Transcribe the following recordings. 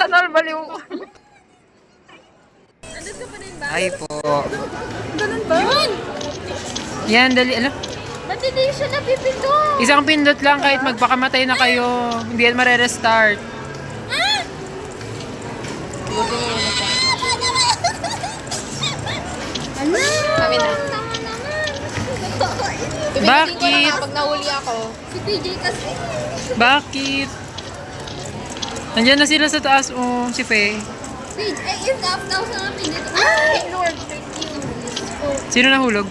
Kasal baliw. Andun ka pa rin ba? Ay po. Ganun ba? Yun! Yan, dali. Ano? Ba't hindi siya napipindot? Isang pindot lang kahit magpakamatay na kayo. Hindi yan marerestart. Ah! Ano? Kami na. Bakit? Pag nahuli ako. Si PJ kasi. Bakit? Nandiyan na sila sa taas. Oh, si Faye. PJ, ay, if daw sa namin dito. Ay, Lord, thank you. Oh. Sino nahulog?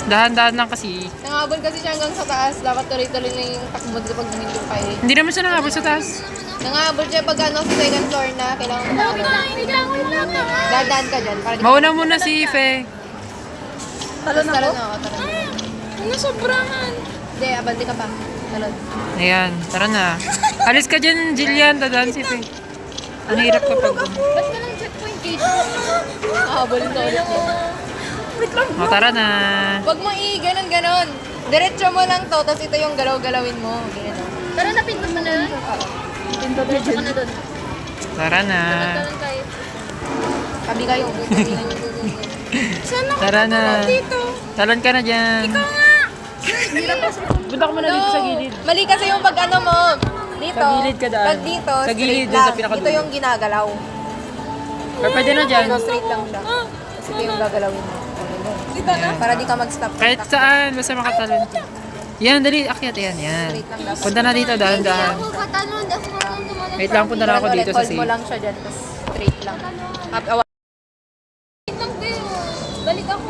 Dahan-dahan lang kasi. Nangabol kasi siya hanggang sa taas. Dapat tuloy-tuloy na yung takbo dito pag dumindong pa eh. Hindi naman siya nangabot sa taas. Nangabol siya pag ano sa second floor na. Kailangan mo na. Dadaan ka dyan. Para di ka Mauna muna si Faye. Talon ako? Talon. Ano, sobrahan. Hindi, abante ka pa. Talon. Ayan, tara na. Alis ka dyan, Jillian. Dadaan si Faye. Ang hirap kapag... Ba't ka lang checkpoint gate? Nakabolin ka ulit niya. Wait lang. O, tara na. Huwag mo ganon. Diretso mo lang to, tapos ito yung galaw-galawin mo. Ganun. Tara, napindot mo na yun. Pindot na ka na doon. Tara na. Talon kayo. Sabi kayo. Saan ako Tara na. dito? Talon ka na dyan. Ikaw nga. Punta ka muna dito sa gilid. Mali kasi yung pag ano mo. Dito. Sa gilid ka daan. Pag dito, Sa straight gilid, dun lang. sa pinakadulo. Ito yung ginagalaw. Pero pwede na dyan. Dito, straight lang siya. Tapos ito yung gagalawin mo. Dito na? Para di ka mag-stop. Kahit saan, basta makatalon ka. Yan, dali. Akyat, yan, yan. Straight lang dapat. Punta na dito, dahan-dahan. Ako katalon. Ako marunong tumalon. Wait lang, punta na ako dito sa Hold mo safe. lang siya dyan, tapos straight lang. Wait lang kayo. Balik ako.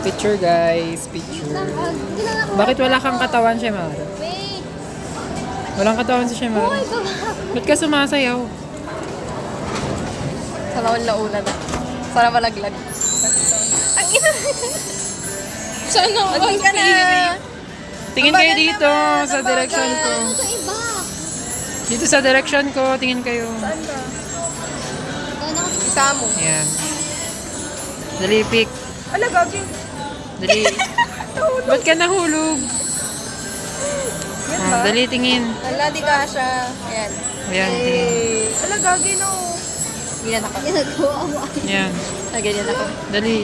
Picture, guys. Picture. Kilala ko. Bakit wala kang katawan, Shemara? Wait. Walang katawan si Shemara. Ito ba? Ba't ka sumasayaw? Sa laon-launan na. Para malaglag. Ang ina. Saan ako? Mag-wait ka na. Tingin kayo dito, sa direction ko. Ano sa iba? Dito sa direction ko, tingin kayo. Saan ako? Isa mo. Yan. Dali, pick. Ala, gagi. Dali. Ba't ka nahulog? Dali, tingin. Ala, di ka siya. Ayan. Ayan, tingin. Ala, gagi no. Ganyan ako. Ginagawa mo. Yan. Ganyan ako. Dali.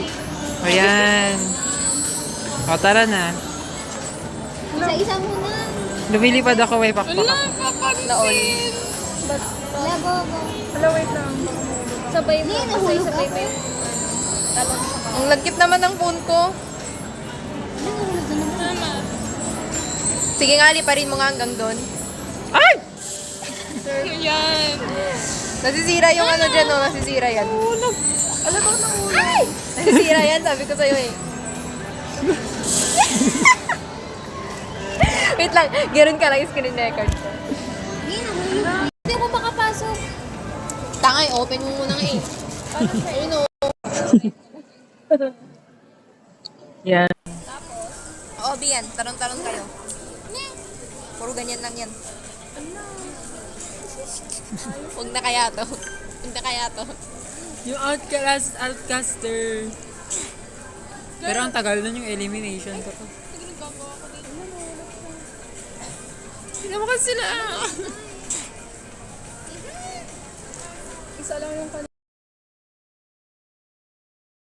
Ayan. O, tara na. Isa-isa muna. Lumilipad ako, may pakpak ako. Naon. Wala, go, go. Ala, wait lang. Sabay mo. Sabay mo yung talon sa Ang lagkit naman ng phone ko. Sige nga, liparin mo nga hanggang doon. Ay! Yan. Nasisira yung ano dyan, no? Nasisira yan. Ala, bakit nahulog? Ay! Nasisira yan, sabi ko sa'yo eh. Wait lang, ganoon ka lang yung screen record ko. Hindi ako makapasok. Tangay, open mo muna nga eh. Ayun o. Yan. Oo, Bian, tarong-tarong kayo. Puro ganyan lang yan. Huwag na kaya to. Huwag na kaya to. Yung outcaster. Pero ang tagal nun yung elimination ko. Sino mo kasi sila? Isa lang yung